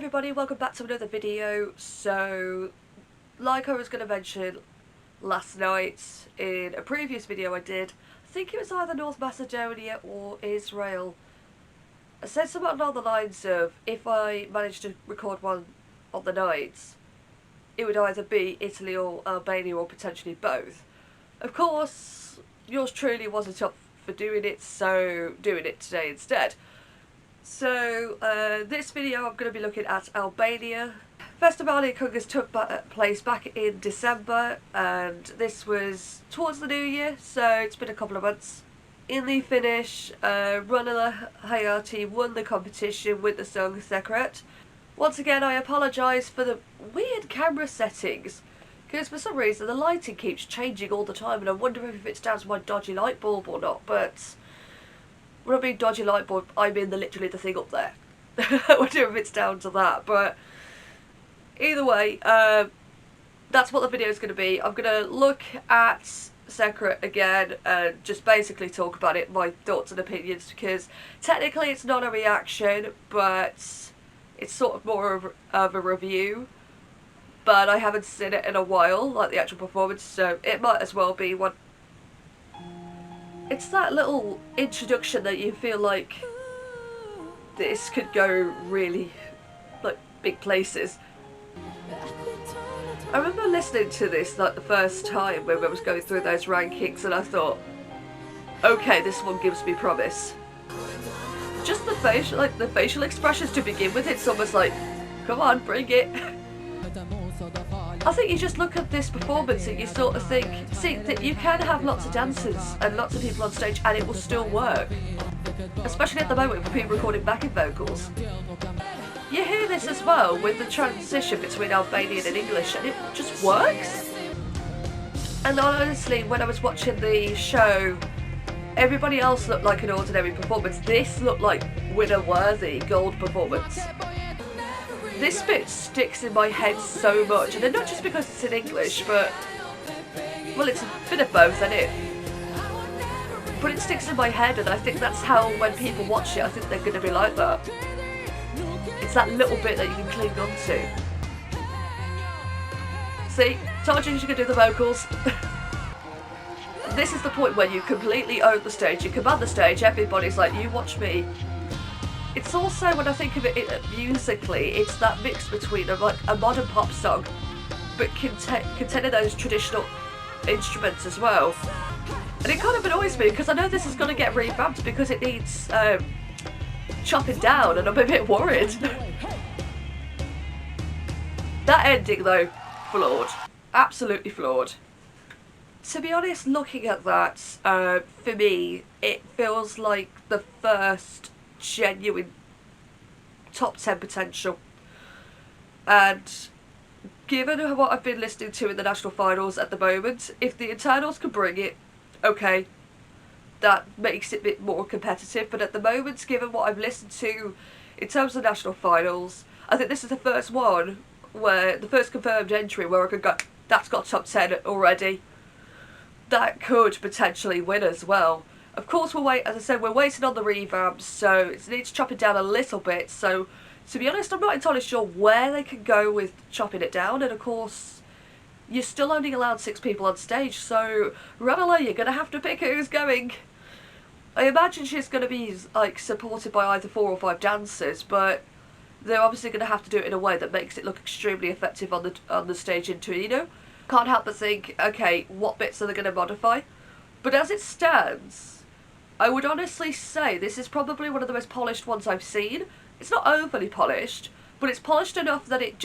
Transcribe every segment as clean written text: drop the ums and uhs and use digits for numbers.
everybody, welcome back to another video. So, like I was going to mention last night in a previous video I did, I think it was either North Macedonia or Israel, I said something along the lines of, if I managed to record one on the nights, it would either be Italy or Albania or potentially both. Of course, yours truly wasn't up for doing it, so doing it today instead. So, this video I'm going to be looking at Albania. Festivali Kungas took place back in December, and this was towards the new year, so it's been a couple of months. In the finish, Ronela Hajati won the competition with the song Sekret. Once again, I apologise for the weird camera settings, because for some reason the lighting keeps changing all the time, and I wonder if it's down to my dodgy light bulb or not, but when I mean dodgy light bulb, I mean literally the thing up there. I wonder if it's down to that, but either way, that's what the video is going to be. I'm going to look at Sekret again and just basically talk about it, my thoughts and opinions, because technically it's not a reaction, but it's sort of more of a review. But I haven't seen it in a while, like the actual performance, so it might as well be one. It's that little introduction that you feel like this could go really, like, big places. I remember listening to this like the first time when I was going through those rankings, and I thought, okay, this one gives me promise. Just the facial expressions to begin with, it's almost like, come on, bring it. I think you just look at this performance and you sort of think, see, that you can have lots of dancers and lots of people on stage and it will still work. Especially at the moment with people recording backing vocals. You hear this as well with the transition between Albanian and English, and it just works. And honestly, when I was watching the show, everybody else looked like an ordinary performance. This looked like winner-worthy gold performance. This bit sticks in my head so much, and not just because it's in English, but, well, it's a bit of both, isn't it? But it sticks in my head, and I think that's how, when people watch it, I think they're going to be like that. It's that little bit that you can cling on to. See, told you could do the vocals. This is the point where you completely own the stage, you command the stage, everybody's like, you watch me. It's also, when I think of it musically, it's that mix between a modern pop song, but containing those traditional instruments as well. And it kind of annoys me, because I know this is going to get revamped because it needs chopping down, and I'm a bit worried. That ending though, flawed. Absolutely flawed. To be honest, looking at that, for me, it feels like the first genuine top 10 potential. And given what I've been listening to in the national finals at the moment, if the internals can bring it, okay, that makes it a bit more competitive. But at the moment, given what I've listened to in terms of national finals, I think this is the first one where, the first confirmed entry where I could go, that's got top 10 already. That could potentially win as well. Of course, as I said, we're waiting on the revamps, so it needs chopping down a little bit. So, to be honest, I'm not entirely sure where they can go with chopping it down. And of course, you're still only allowed 6 people on stage, so Ronela, you're going to have to pick who's going. I imagine she's going to be like supported by either 4 or 5 dancers, but they're obviously going to have to do it in a way that makes it look extremely effective on the stage into it, you know? Can't help but think, okay, what bits are they going to modify? But as it stands, I would honestly say this is probably one of the most polished ones I've seen. It's not overly polished, but it's polished enough that it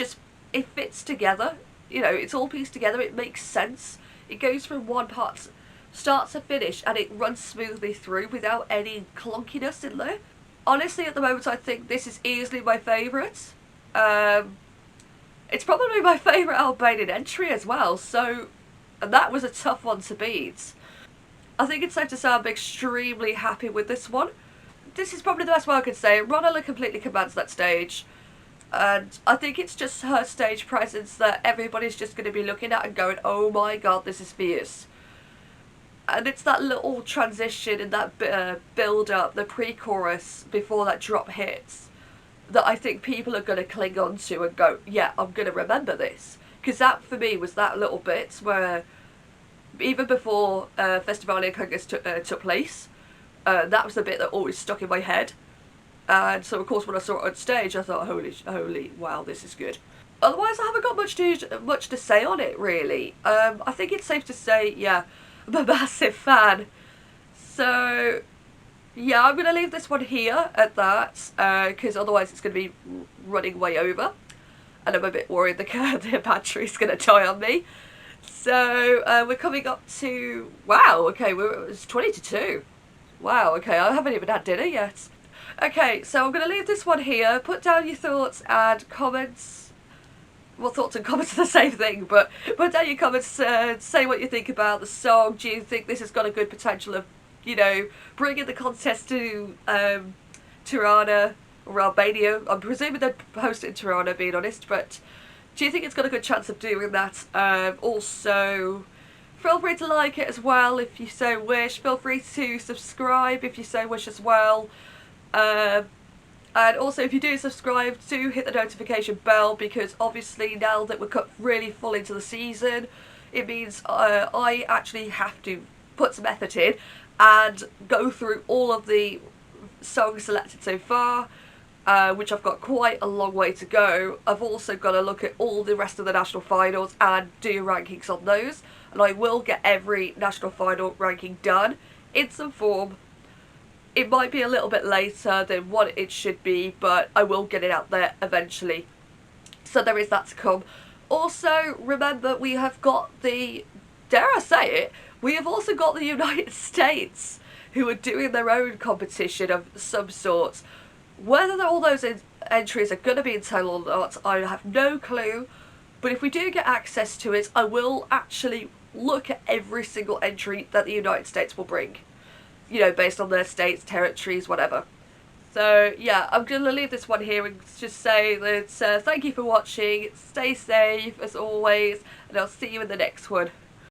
fits together. You know, it's all pieced together, it makes sense. It goes from one part, start to finish, and it runs smoothly through without any clunkiness in there. Honestly, at the moment, I think this is easily my favourite. It's probably my favourite Albanian entry as well, so, and that was a tough one to beat. I think it's safe to say I'm extremely happy with this one. This is probably the best one I could say. Ronela completely commands that stage. And I think it's just her stage presence that everybody's just going to be looking at and going, oh my god, this is fierce. And it's that little transition and that build-up, the pre-chorus, before that drop hits. that I think people are going to cling on to and go, yeah, I'm going to remember this. Because that, for me, was that little bit where, even before Festival in Congress took place, that was the bit that always stuck in my head. And so, of course, when I saw it on stage, I thought, holy, wow, this is good. Otherwise, I haven't got much to say on it, really. I think it's safe to say, yeah, I'm a massive fan. So, yeah, I'm going to leave this one here at that, because otherwise it's going to be running way over. And I'm a bit worried the battery's going to die on me. So, we're coming up to, wow, okay, it's 20 to 2. Wow, okay, I haven't even had dinner yet. Okay, so I'm going to leave this one here. Put down your thoughts and comments. Well, thoughts and comments are the same thing, but put down your comments, say what you think about the song. Do you think this has got a good potential of, you know, bringing the contest to Tirana or Albania? I'm presuming they'd host it in Tirana, being honest, but do you think it's got a good chance of doing that? Also, feel free to like it as well if you so wish. Feel free to subscribe if you so wish as well. And also, if you do subscribe, do hit the notification bell, because obviously now that we're cut really full into the season, it means I actually have to put some effort in and go through all of the songs selected so far, which I've got quite a long way to go. I've also got to look at all the rest of the national finals and do rankings on those, and I will get every national final ranking done in some form. It might be a little bit later than what it should be, but I will get it out there eventually. So there is that to come. Also, remember, we have got the, dare I say it, we have also got the United States, who are doing their own competition of some sorts. Whether all those entries are going to be in total or not, I have no clue. But if we do get access to it, I will actually look at every single entry that the United States will bring. You know, based on their states, territories, whatever. So, yeah, I'm going to leave this one here and just say that thank you for watching, stay safe as always, and I'll see you in the next one.